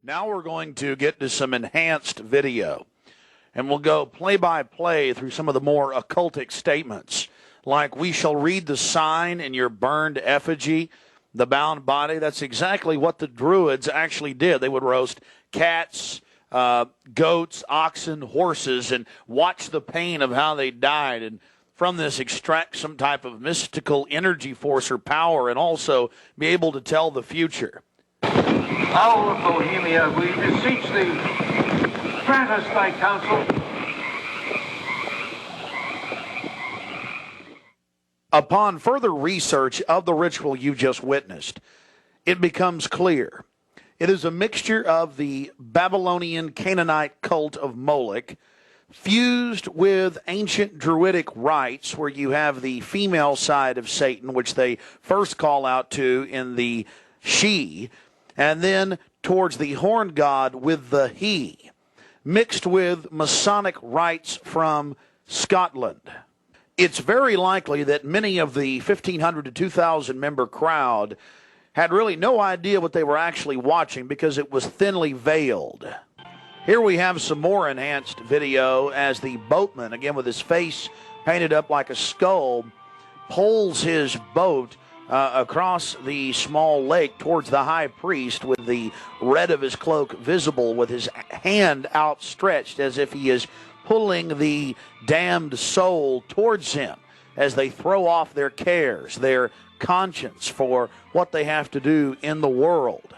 Now we're going to get to some enhanced video, and we'll go play-by-play through some of the more occultic statements, like we shall read the sign in your burned effigy, the bound body. That's exactly what the druids actually did. They would roast cats, goats, oxen, horses, and watch the pain of how they died, and from this extract some type of mystical energy force or power, and also be able to tell the future. Owl of Bohemia, we beseech thee, grant us thy counsel. Upon further research of the ritual you just witnessed, it becomes clear. It is a mixture of the Babylonian Canaanite cult of Moloch, fused with ancient Druidic rites, where you have the female side of Satan, which they first call out to in the she, and then towards the horn god with the he, mixed with Masonic rites from Scotland. It's very likely that many of the 1,500 to 2,000 member crowd had really no idea what they were actually watching because it was thinly veiled. Here we have some more enhanced video as the boatman, again with his face painted up like a skull, pulls his boat across the small lake towards the high priest, with the red of his cloak visible, with his hand outstretched as if he is pulling the damned soul towards him as they throw off their cares, their conscience for what they have to do in the world.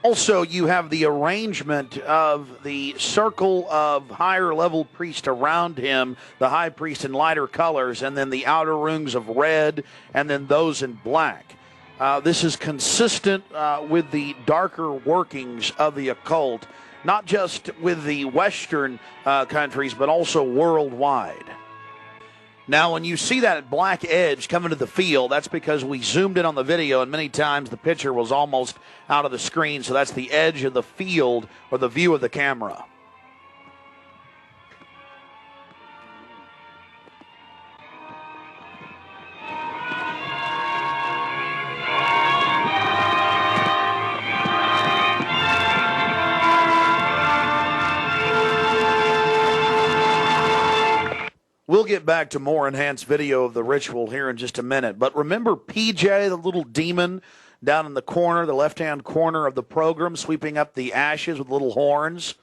Also, you have the arrangement of the circle of higher-level priests around him, the high priest in lighter colors, and then the outer rings of red, and then those in black. This is consistent with the darker workings of the occult, not just with the Western countries, but also worldwide. Now, when you see that black edge coming to the field, that's because we zoomed in on the video, and many times the picture was almost out of the screen, so that's the edge of the field or the view of the camera. We'll get back to more enhanced video of the ritual here in just a minute. But remember PJ, the little demon down in the corner, the left-hand corner of the program, sweeping up the ashes with little horns?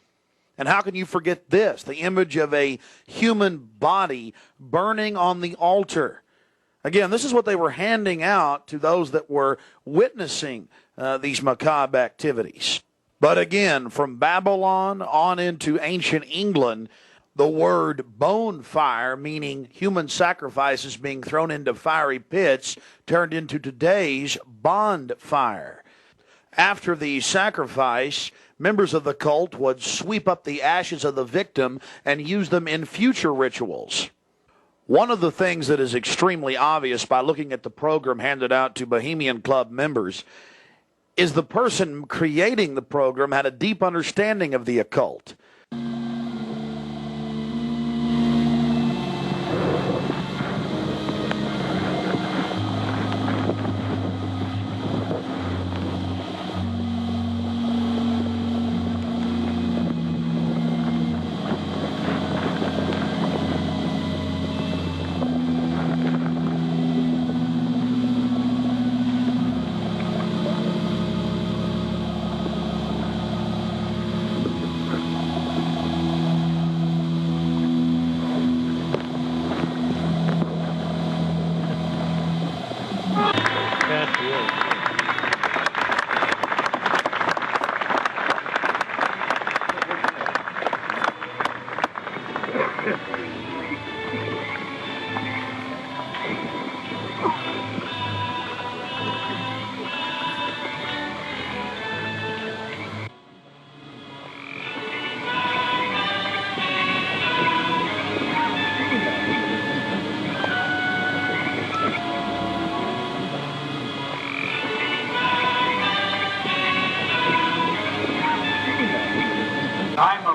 And how can you forget this? The image of a human body burning on the altar. Again, this is what they were handing out to those that were witnessing these macabre activities. But again, from Babylon on into ancient England, the word bone fire, meaning human sacrifices being thrown into fiery pits, turned into today's bond fire. After the sacrifice, members of the cult would sweep up the ashes of the victim and use them in future rituals. One of the things that is extremely obvious by looking at the program handed out to Bohemian Club members is the person creating the program had a deep understanding of the occult.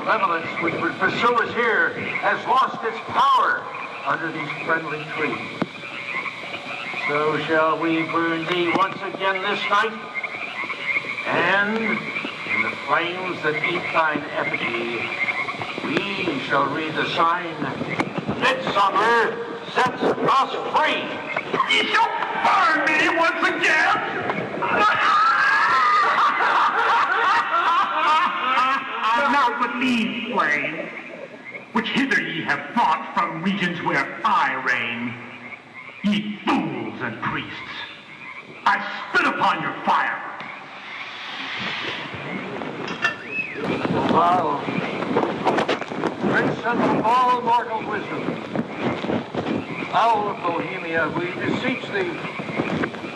Malevolence which would pursue us here has lost its power under these friendly trees. So shall we burn thee once again this night, and the flames that eat thine effigy, we shall read the sign, Midsummer sets us free. You shall burn me once again! But not with these flames, which hither ye have brought from regions where I reign. Ye fools and priests, I spit upon your fire. Thou, Prince of all mortal wisdom, Owl of Bohemia, we beseech thee,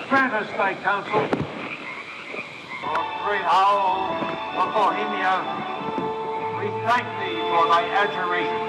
grant us thy counsel. O great Owl of Bohemia, we thank thee for thy adjuration.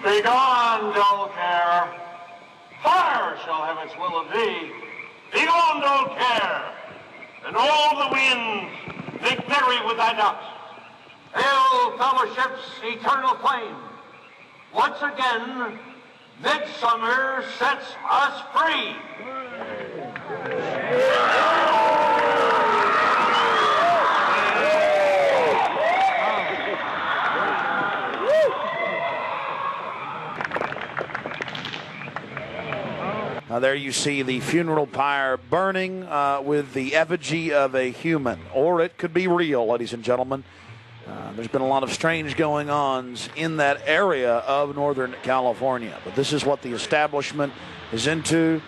Begone, dull care. Fire shall have its will of thee. Begone, dull care. And all the winds make merry with thy ducks. Hail, fellowship's eternal flame. Once again, midsummer sets us free. There you see the funeral pyre burning with the effigy of a human, or it could be real, ladies and gentlemen. There's been a lot of strange going-ons in that area of Northern California, but this is what the establishment is into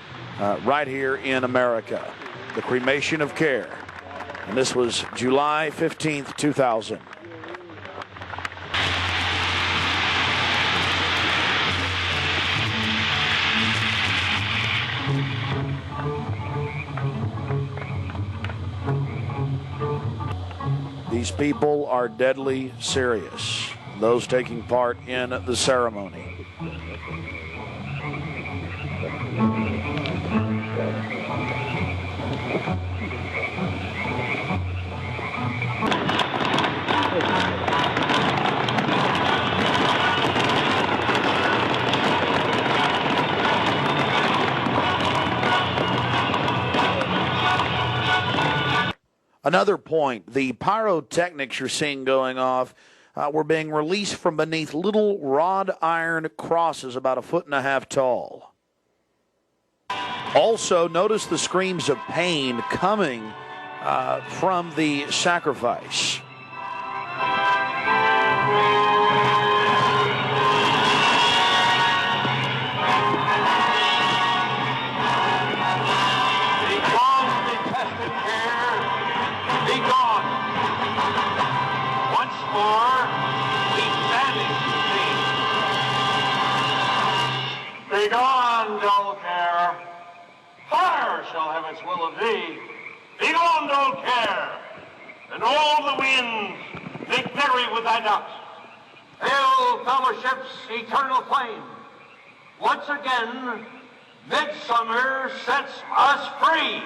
right here in America, the cremation of care. And this was July 15th, 2000. These people are deadly serious, those taking part in the ceremony. Another point, the pyrotechnics you're seeing going off were being released from beneath little wrought iron crosses about 1.5 feet tall. Also, notice the screams of pain coming from the sacrifice. Begone, dull care. Fire shall have its will of thee. Begone, dull care. And all the winds make merry with thy ducks. Hail, fellowship's eternal flame. Once again, midsummer sets us free.